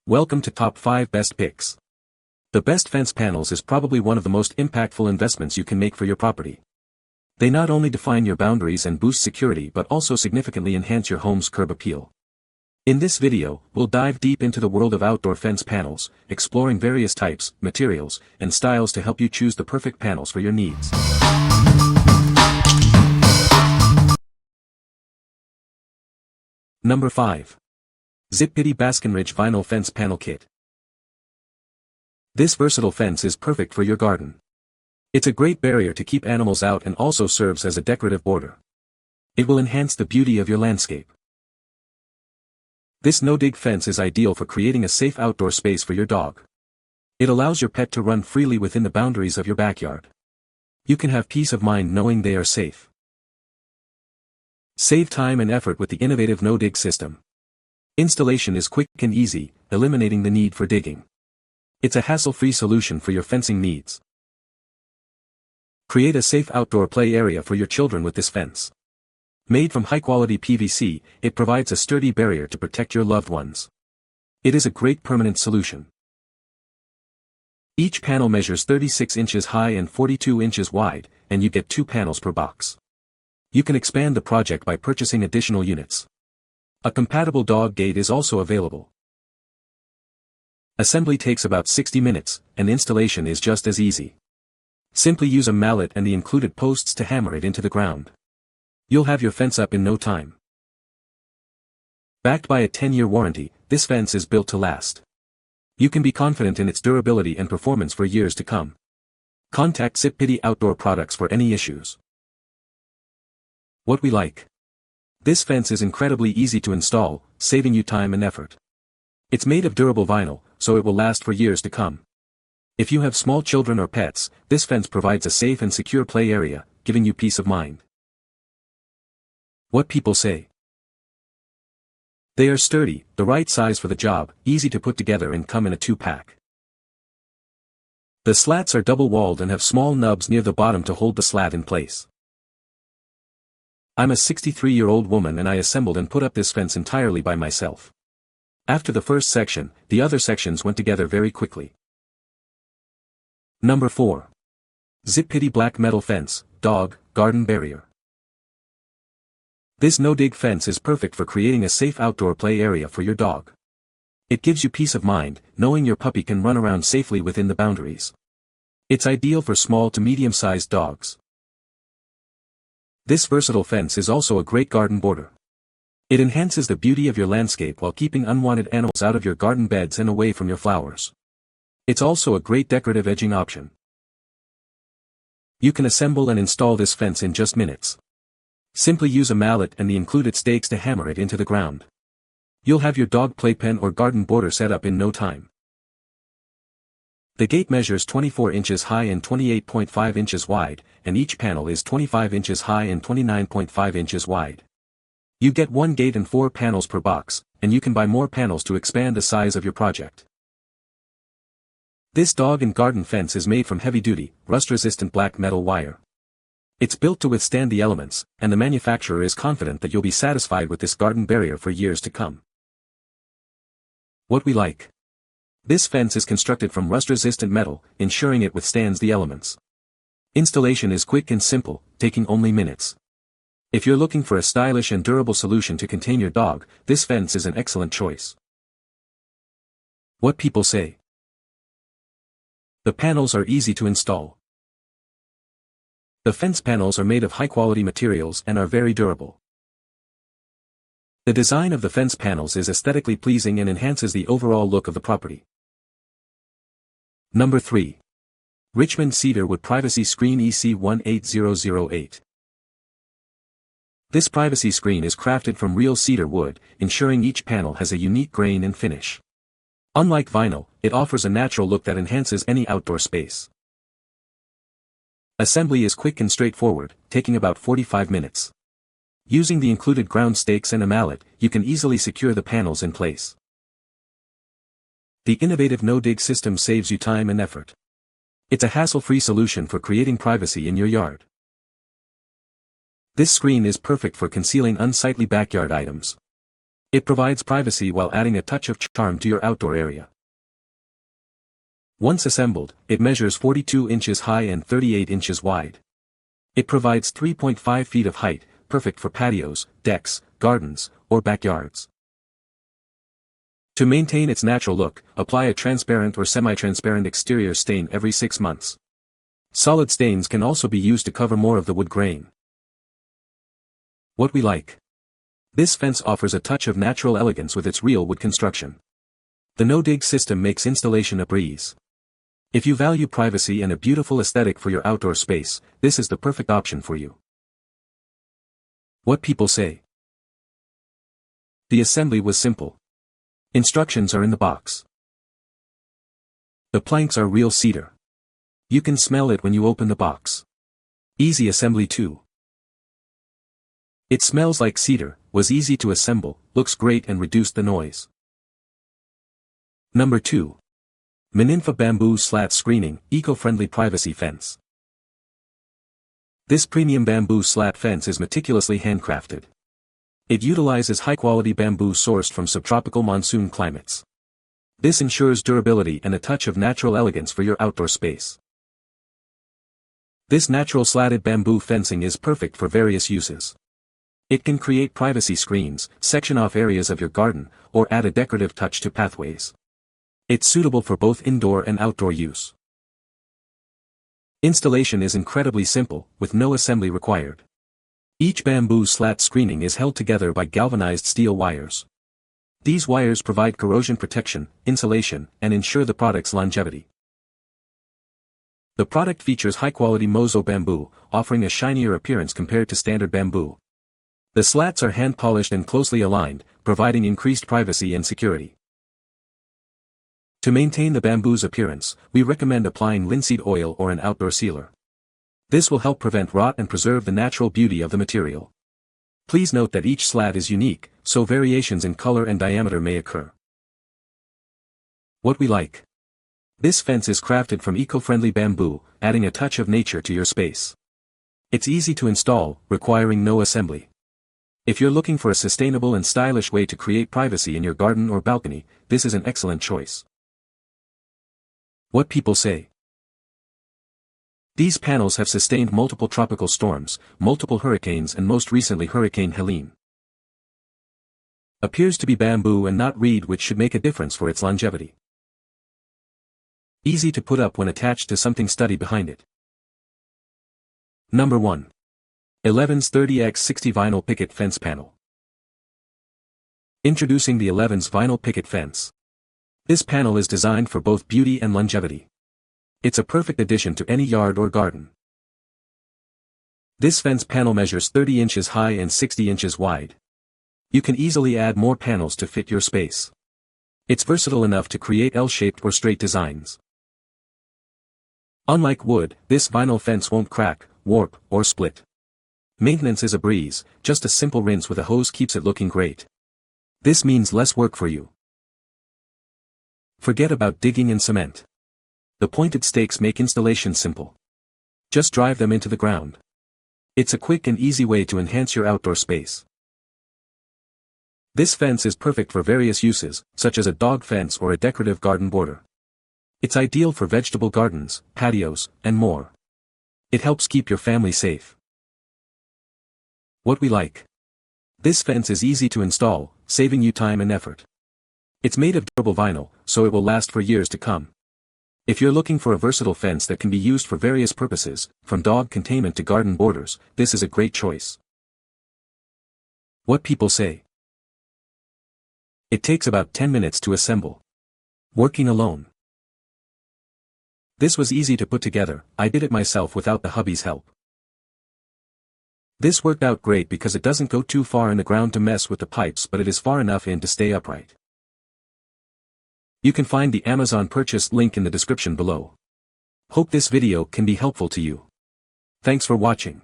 Welcome to Top 5 Best Picks. The best fence panels is probably one of the most impactful investments you can make for your property. They not only define your boundaries and boost security but also significantly enhance your home's curb appeal. In this video, we'll dive deep into the world of outdoor fence panels, exploring various types, materials, and styles to help you choose the perfect panels for your needs. Number 5. Zippity Baskenridge Vinyl Fence Panel Kit. This versatile fence is perfect for your garden. It's a great barrier to keep animals out and also serves as a decorative border. It will enhance the beauty of your landscape. This no-dig fence is ideal for creating a safe outdoor space for your dog. It allows your pet to run freely within the boundaries of your backyard. You can have peace of mind knowing they are safe. Save time and effort with the innovative no-dig system. Installation is quick and easy, eliminating the need for digging. It's a hassle-free solution for your fencing needs. Create a safe outdoor play area for your children with this fence. Made from high-quality PVC, it provides a sturdy barrier to protect your loved ones. It is a great permanent solution. Each panel measures 36 inches high and 42 inches wide, and you get 2 panels per box. You can expand the project by purchasing additional units. A compatible dog gate is also available. Assembly takes about 60 minutes, and installation is just as easy. Simply use a mallet and the included posts to hammer it into the ground. You'll have your fence up in no time. Backed by a 10-year warranty, this fence is built to last. You can be confident in its durability and performance for years to come. Contact Zippity Outdoor Products for any issues. What we like. This fence is incredibly easy to install, saving you time and effort. It's made of durable vinyl, so it will last for years to come. If you have small children or pets, this fence provides a safe and secure play area, giving you peace of mind. What people say. They are sturdy, the right size for the job, easy to put together and come in a 2-pack. The slats are double-walled and have small nubs near the bottom to hold the slat in place. I'm a 63-year-old woman and I assembled and put up this fence entirely by myself. After the first section, the other sections went together very quickly. Number 4. Zippity Black Metal Fence, Dog, Garden Barrier. This no-dig fence is perfect for creating a safe outdoor play area for your dog. It gives you peace of mind, knowing your puppy can run around safely within the boundaries. It's ideal for small to medium-sized dogs. This versatile fence is also a great garden border. It enhances the beauty of your landscape while keeping unwanted animals out of your garden beds and away from your flowers. It's also a great decorative edging option. You can assemble and install this fence in just minutes. Simply use a mallet and the included stakes to hammer it into the ground. You'll have your dog playpen or garden border set up in no time. The gate measures 24 inches high and 28.5 inches wide, and each panel is 25 inches high and 29.5 inches wide. You get 1 gate and 4 panels per box, and you can buy more panels to expand the size of your project. This dog and garden fence is made from heavy-duty, rust-resistant black metal wire. It's built to withstand the elements, and the manufacturer is confident that you'll be satisfied with this garden barrier for years to come. What we like. This fence is constructed from rust-resistant metal, ensuring it withstands the elements. Installation is quick and simple, taking only minutes. If you're looking for a stylish and durable solution to contain your dog, this fence is an excellent choice. What people say. The panels are easy to install. The fence panels are made of high-quality materials and are very durable. The design of the fence panels is aesthetically pleasing and enhances the overall look of the property. Number 3. Richmond Cedar Wood Privacy Screen EC18008. This privacy screen is crafted from real cedar wood, ensuring each panel has a unique grain and finish. Unlike vinyl, it offers a natural look that enhances any outdoor space. Assembly is quick and straightforward, taking about 45 minutes. Using the included ground stakes and a mallet, you can easily secure the panels in place. The innovative no-dig system saves you time and effort. It's a hassle-free solution for creating privacy in your yard. This screen is perfect for concealing unsightly backyard items. It provides privacy while adding a touch of charm to your outdoor area. Once assembled, it measures 42 inches high and 38 inches wide. It provides 3.5 feet of height, perfect for patios, decks, gardens, or backyards. To maintain its natural look, apply a transparent or semi-transparent exterior stain every 6 months. Solid stains can also be used to cover more of the wood grain. What we like. This fence offers a touch of natural elegance with its real wood construction. The no-dig system makes installation a breeze. If you value privacy and a beautiful aesthetic for your outdoor space, this is the perfect option for you. What people say. The assembly was simple. Instructions are in the box. The planks are real cedar. You can smell it when you open the box. Easy assembly too. It smells like cedar, was easy to assemble, looks great and reduced the noise. Number 2. Mininfa Bamboo Slat Screening, Eco-Friendly Privacy Fence. This premium bamboo slat fence is meticulously handcrafted. It utilizes high-quality bamboo sourced from subtropical monsoon climates. This ensures durability and a touch of natural elegance for your outdoor space. This natural slatted bamboo fencing is perfect for various uses. It can create privacy screens, section off areas of your garden, or add a decorative touch to pathways. It's suitable for both indoor and outdoor use. Installation is incredibly simple, with no assembly required. Each bamboo slat screening is held together by galvanized steel wires. These wires provide corrosion protection, insulation, and ensure the product's longevity. The product features high-quality mozo bamboo, offering a shinier appearance compared to standard bamboo. The slats are hand-polished and closely aligned, providing increased privacy and security. To maintain the bamboo's appearance, we recommend applying linseed oil or an outdoor sealer. This will help prevent rot and preserve the natural beauty of the material. Please note that each slat is unique, so variations in color and diameter may occur. What we like. This fence is crafted from eco-friendly bamboo, adding a touch of nature to your space. It's easy to install, requiring no assembly. If you're looking for a sustainable and stylish way to create privacy in your garden or balcony, this is an excellent choice. What people say. These panels have sustained multiple tropical storms, multiple hurricanes and most recently Hurricane Helene. Appears to be bamboo and not reed, which should make a difference for its longevity. Easy to put up when attached to something sturdy behind it. Number 1. 11's 30x60 Vinyl Picket Fence Panel. Introducing the 11's Vinyl Picket Fence. This panel is designed for both beauty and longevity. It's a perfect addition to any yard or garden. This fence panel measures 30 inches high and 60 inches wide. You can easily add more panels to fit your space. It's versatile enough to create L-shaped or straight designs. Unlike wood, this vinyl fence won't crack, warp, or split. Maintenance is a breeze, just a simple rinse with a hose keeps it looking great. This means less work for you. Forget about digging and cement. The pointed stakes make installation simple. Just drive them into the ground. It's a quick and easy way to enhance your outdoor space. This fence is perfect for various uses, such as a dog fence or a decorative garden border. It's ideal for vegetable gardens, patios, and more. It helps keep your family safe. What we like. This fence is easy to install, saving you time and effort. It's made of durable vinyl, so it will last for years to come. If you're looking for a versatile fence that can be used for various purposes, from dog containment to garden borders, this is a great choice. What people say. It takes about 10 minutes to assemble. Working alone. This was easy to put together, I did it myself without the hubby's help. This worked out great because it doesn't go too far in the ground to mess with the pipes, but it is far enough in to stay upright. You can find the Amazon purchase link in the description below. Hope this video can be helpful to you. Thanks for watching.